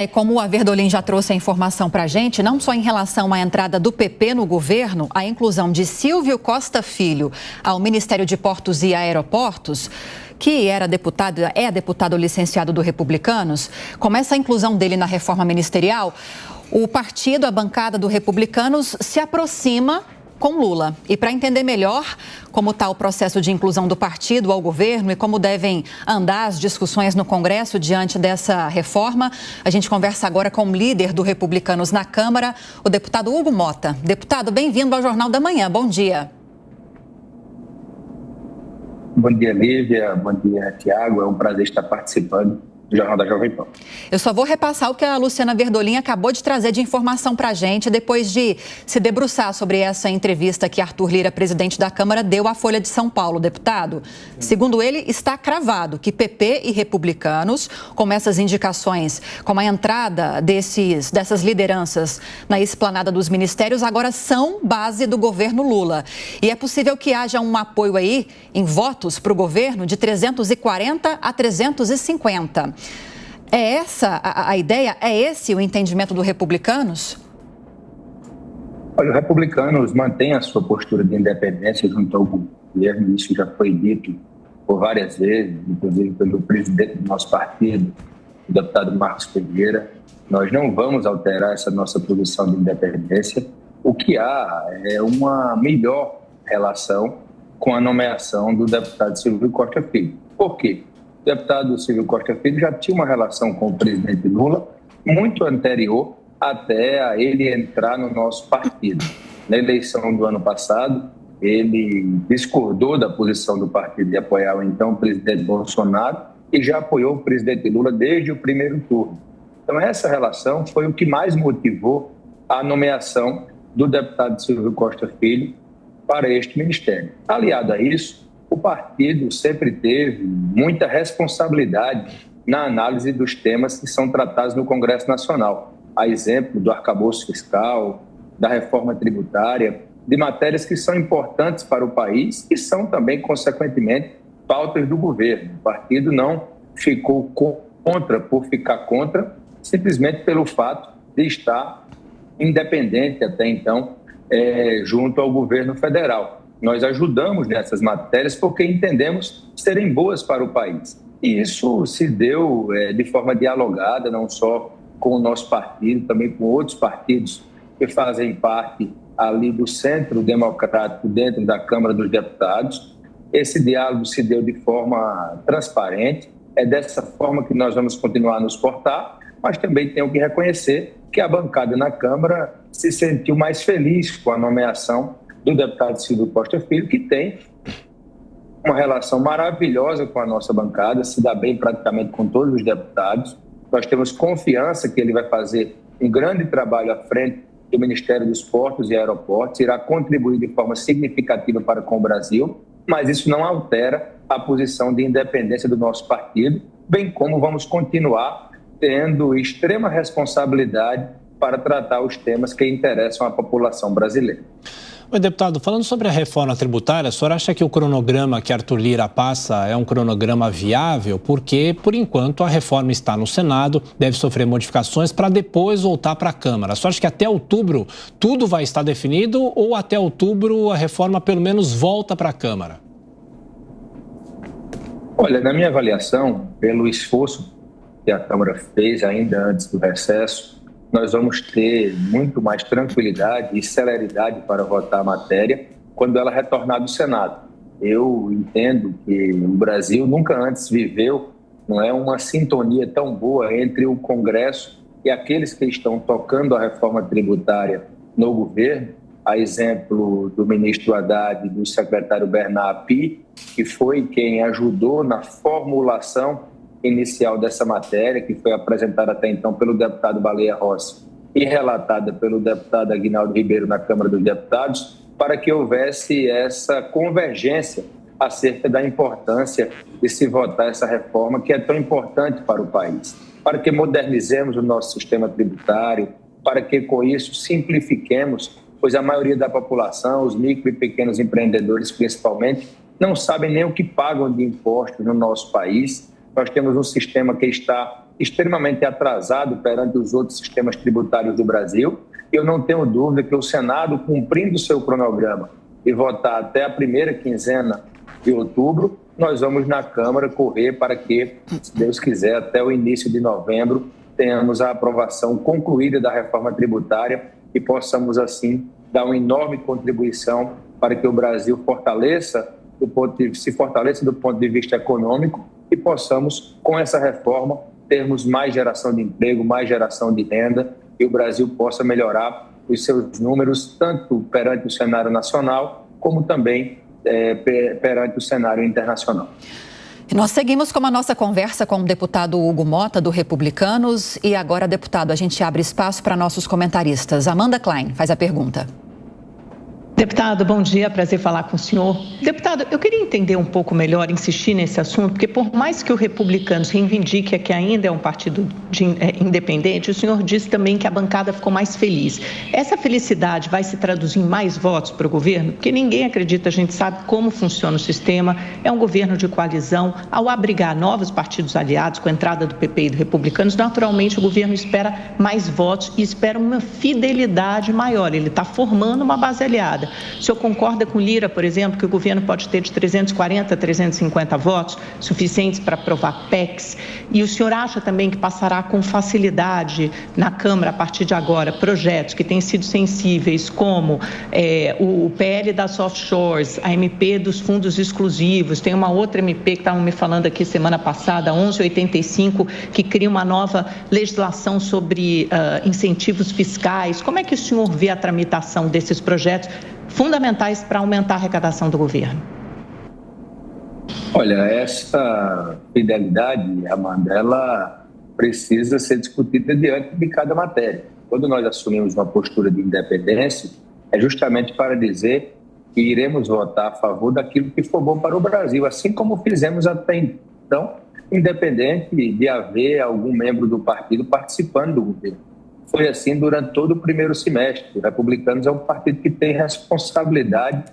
E como a Verdolim já trouxe a informação para a gente, não só em relação à entrada do PP no governo, a inclusão de Silvio Costa Filho ao Ministério de Portos e Aeroportos, que é deputado licenciado do Republicanos, como essa inclusão dele na reforma ministerial, o partido, a bancada do Republicanos, se aproxima com Lula. E para entender melhor como está o processo de inclusão do partido ao governo e como devem andar as discussões no Congresso diante dessa reforma, a gente conversa agora com o líder do Republicanos na Câmara, o deputado Hugo Mota. Deputado, bem-vindo ao Jornal da Manhã. Bom dia. Bom dia, Lívia. Bom dia, Tiago. É um prazer estar participando do Jornal da Jovem Pan. Eu só vou repassar o que a Luciana Verdolim acabou de trazer de informação para a gente depois de se debruçar sobre essa entrevista que Arthur Lira, presidente da Câmara, deu à Folha de São Paulo, deputado. Segundo ele, está cravado que PP e Republicanos, como essas indicações, como a entrada dessas lideranças na esplanada dos ministérios, agora são base do governo Lula. E é possível que haja um apoio aí, em votos para o governo, de 340 a 350. É essa a ideia? É esse o entendimento do Republicanos? Olha, o Republicanos mantém a sua postura de independência junto ao governo. Isso já foi dito por várias vezes, inclusive pelo presidente do nosso partido, o deputado Marcos Pereira. Nós não vamos alterar essa nossa posição de independência. O que há é uma melhor relação com a nomeação do deputado Silvio Costa Filho. Por quê? O deputado Silvio Costa Filho já tinha uma relação com o presidente Lula muito anterior até a ele entrar no nosso partido. Na eleição do ano passado, ele discordou da posição do partido de apoiar o então presidente Bolsonaro e já apoiou o presidente Lula desde o primeiro turno. Então, essa relação foi o que mais motivou a nomeação do deputado Silvio Costa Filho para este ministério. Aliado a isso, o partido sempre teve muita responsabilidade na análise dos temas que são tratados no Congresso Nacional. A exemplo do arcabouço fiscal, da reforma tributária, de matérias que são importantes para o país e são também, consequentemente, pautas do governo. O partido não ficou contra por ficar contra, simplesmente pelo fato de estar independente até então junto ao governo federal. Nós ajudamos nessas matérias porque entendemos serem boas para o país. E isso se deu de forma dialogada, não só com o nosso partido, também com outros partidos que fazem parte ali do centro democrático dentro da Câmara dos Deputados. Esse diálogo se deu de forma transparente. É dessa forma que nós vamos continuar a nos portar, mas também tenho que reconhecer que a bancada na Câmara se sentiu mais feliz com a nomeação do deputado Silvio Costa Filho, que tem uma relação maravilhosa com a nossa bancada, se dá bem praticamente com todos os deputados. Nós temos confiança que ele vai fazer um grande trabalho à frente do Ministério dos Portos e Aeroportos, irá contribuir de forma significativa para com o Brasil, mas isso não altera a posição de independência do nosso partido, bem como vamos continuar tendo extrema responsabilidade para tratar os temas que interessam à população brasileira. Oi, deputado, falando sobre a reforma tributária, o senhor acha que o cronograma que Arthur Lira passa é um cronograma viável? Porque, por enquanto, a reforma está no Senado, deve sofrer modificações para depois voltar para a Câmara. O senhor acha que até outubro tudo vai estar definido ou até outubro a reforma pelo menos volta para a Câmara? Olha, na minha avaliação, pelo esforço que a Câmara fez ainda antes do recesso, nós vamos ter muito mais tranquilidade e celeridade para votar a matéria quando ela retornar do Senado. Eu entendo que o Brasil nunca antes viveu uma sintonia tão boa entre o Congresso e aqueles que estão tocando a reforma tributária no governo, a exemplo do ministro Haddad e do secretário Bernard Api, que foi quem ajudou na formulação inicial dessa matéria, que foi apresentada até então pelo deputado Baleia Rossi e relatada pelo deputado Aguinaldo Ribeiro na Câmara dos Deputados, para que houvesse essa convergência acerca da importância de se votar essa reforma que é tão importante para o país, para que modernizemos o nosso sistema tributário, para que com isso simplifiquemos, pois a maioria da população, os micro e pequenos empreendedores principalmente, não sabem nem o que pagam de impostos no nosso país. Nós temos um sistema que está extremamente atrasado perante os outros sistemas tributários do Brasil. E eu não tenho dúvida que o Senado, cumprindo o seu cronograma e votar até a primeira quinzena de outubro, nós vamos na Câmara correr para que, se Deus quiser, até o início de novembro, tenhamos a aprovação concluída da reforma tributária e possamos, assim, dar uma enorme contribuição para que o Brasil se fortaleça do ponto de vista econômico e possamos, com essa reforma, termos mais geração de emprego, mais geração de renda e o Brasil possa melhorar os seus números, tanto perante o cenário nacional, como também perante o cenário internacional. E nós seguimos com a nossa conversa com o deputado Hugo Mota, do Republicanos. E agora, deputado, a gente abre espaço para nossos comentaristas. Amanda Klein faz a pergunta. Deputado, bom dia, prazer falar com o senhor. Deputado, eu queria entender um pouco melhor, insistir nesse assunto, porque por mais que o Republicanos reivindique que ainda é um partido independente, o senhor disse também que a bancada ficou mais feliz. Essa felicidade vai se traduzir em mais votos para o governo? Porque ninguém acredita, a gente sabe como funciona o sistema, é um governo de coalizão. Ao abrigar novos partidos aliados, com a entrada do PP e do Republicanos, naturalmente o governo espera mais votos e espera uma fidelidade maior. Ele está formando uma base aliada. O senhor concorda com Lira, por exemplo, que o governo pode ter de 340 a 350 votos suficientes para aprovar PECs? E o senhor acha também que passará com facilidade na Câmara, a partir de agora, projetos que têm sido sensíveis, como o PL das offshores, a MP dos fundos exclusivos, tem uma outra MP que estavam me falando aqui semana passada, 1185, que cria uma nova legislação sobre incentivos fiscais. Como é que o senhor vê a tramitação desses projetos fundamentais para aumentar a arrecadação do governo? Olha, essa fidelidade, Amanda, ela precisa ser discutida diante de cada matéria. Quando nós assumimos uma postura de independência, é justamente para dizer que iremos votar a favor daquilo que for bom para o Brasil, assim como fizemos até então, independente de haver algum membro do partido participando do governo. Foi assim durante todo o primeiro semestre. O Republicanos é um partido que tem responsabilidade,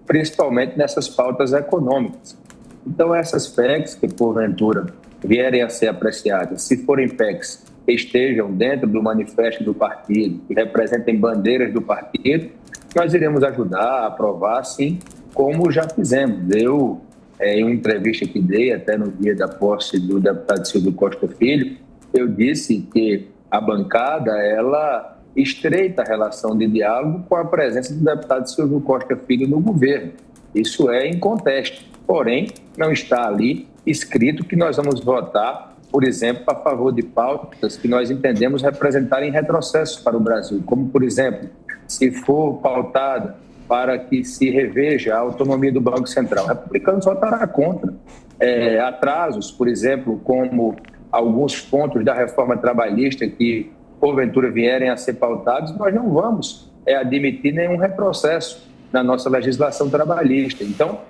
principalmente nessas pautas econômicas. Então, essas PECs que, porventura, vierem a ser apreciadas, se forem PECs que estejam dentro do manifesto do partido, que representem bandeiras do partido, nós iremos ajudar a aprovar, assim como já fizemos. Eu, em uma entrevista que dei, até no dia da posse do deputado Silvio Costa Filho, eu disse que a bancada, ela estreita a relação de diálogo com a presença do deputado Silvio Costa Filho no governo. Isso é inconteste. Porém, não está ali escrito que nós vamos votar, por exemplo, a favor de pautas que nós entendemos representarem retrocessos para o Brasil, como, por exemplo, se for pautada para que se reveja a autonomia do Banco Central. O Republicanos votará contra. Atrasos, por exemplo, como alguns pontos da reforma trabalhista que, porventura, vierem a ser pautados, nós não vamos admitir nenhum retrocesso na nossa legislação trabalhista. Então,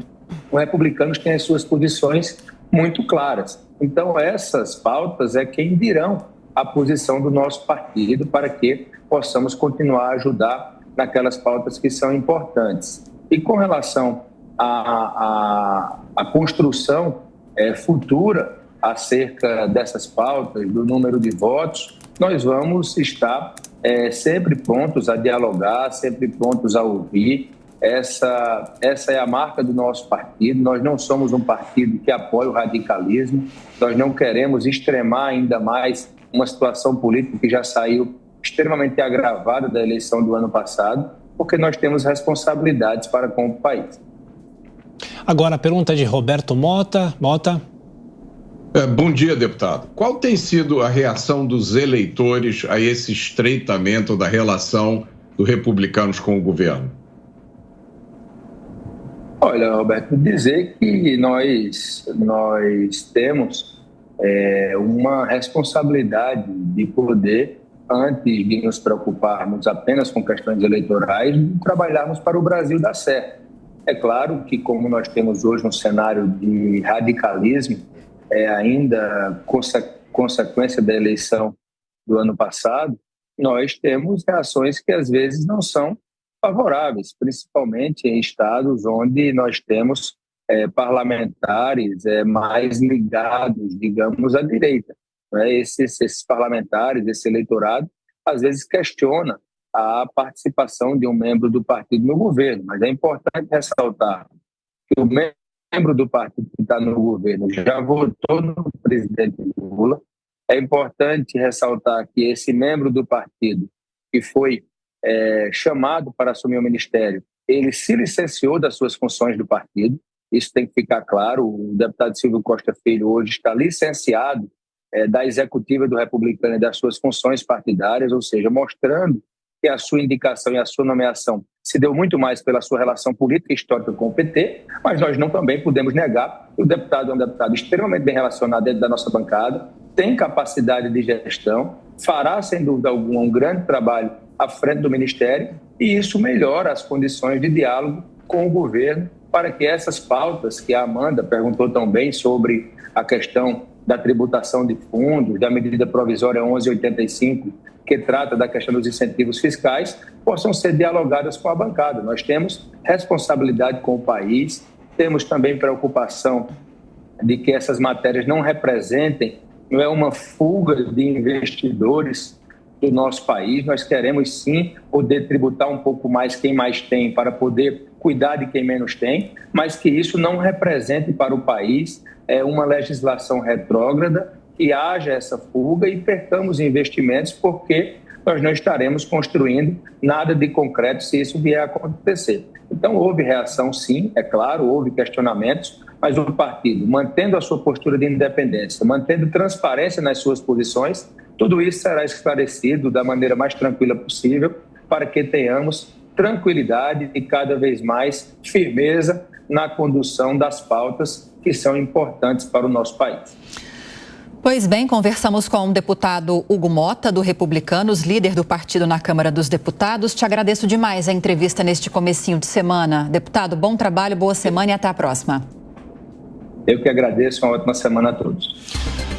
os republicanos têm as suas posições muito claras. Então, essas pautas é quem dirão a posição do nosso partido para que possamos continuar a ajudar naquelas pautas que são importantes. E com relação à construção futura acerca dessas pautas, do número de votos, nós vamos estar sempre prontos a dialogar, sempre prontos a ouvir. Essa é a marca do nosso partido. Nós não somos um partido que apoia o radicalismo, nós não queremos extremar ainda mais uma situação política que já saiu extremamente agravada da eleição do ano passado, porque nós temos responsabilidades para com o país. Agora a pergunta de Roberto Mota. Bom dia, deputado. Qual tem sido a reação dos eleitores a esse estreitamento da relação dos republicanos com o governo? Olha, Roberto, dizer que nós temos uma responsabilidade de poder, antes de nos preocuparmos apenas com questões eleitorais, de trabalharmos para o Brasil dar certo. É claro que, como nós temos hoje um cenário de radicalismo, ainda consequência da eleição do ano passado, nós temos reações que às vezes não são favoráveis, principalmente em estados onde nós temos parlamentares mais ligados, digamos, à direita. né, esses parlamentares, esse eleitorado, às vezes questiona a participação de um membro do partido no governo, mas é importante ressaltar que o membro do partido que está no governo já votou no presidente Lula. É importante ressaltar que esse membro do partido que foi chamado para assumir o ministério, ele se licenciou das suas funções do partido, isso tem que ficar claro. O deputado Silvio Costa Filho hoje está licenciado da executiva do Republicano e das suas funções partidárias, ou seja, mostrando que a sua indicação e a sua nomeação se deu muito mais pela sua relação política e histórica com o PT, mas nós não também podemos negar que o deputado é um deputado extremamente bem relacionado dentro da nossa bancada, tem capacidade de gestão, fará, sem dúvida alguma, um grande trabalho à frente do Ministério, e isso melhora as condições de diálogo com o governo para que essas pautas que a Amanda perguntou tão bem sobre a questão da tributação de fundos, da medida provisória 1185, que trata da questão dos incentivos fiscais, possam ser dialogadas com a bancada. Nós temos responsabilidade com o país, temos também preocupação de que essas matérias não representem uma fuga de investidores do nosso país. Nós queremos, sim, poder tributar um pouco mais quem mais tem para poder cuidar de quem menos tem, mas que isso não represente para o país uma legislação retrógrada, que haja essa fuga e percamos investimentos, porque nós não estaremos construindo nada de concreto se isso vier a acontecer. Então, houve reação, sim, é claro, houve questionamentos, mas o partido, mantendo a sua postura de independência, mantendo transparência nas suas posições, tudo isso será esclarecido da maneira mais tranquila possível para que tenhamos tranquilidade e cada vez mais firmeza na condução das pautas que são importantes para o nosso país. Pois bem, conversamos com o deputado Hugo Mota, do Republicanos, líder do partido na Câmara dos Deputados. Te agradeço demais a entrevista neste comecinho de semana. Deputado, bom trabalho, boa semana e até a próxima. Eu que agradeço, uma ótima semana a todos.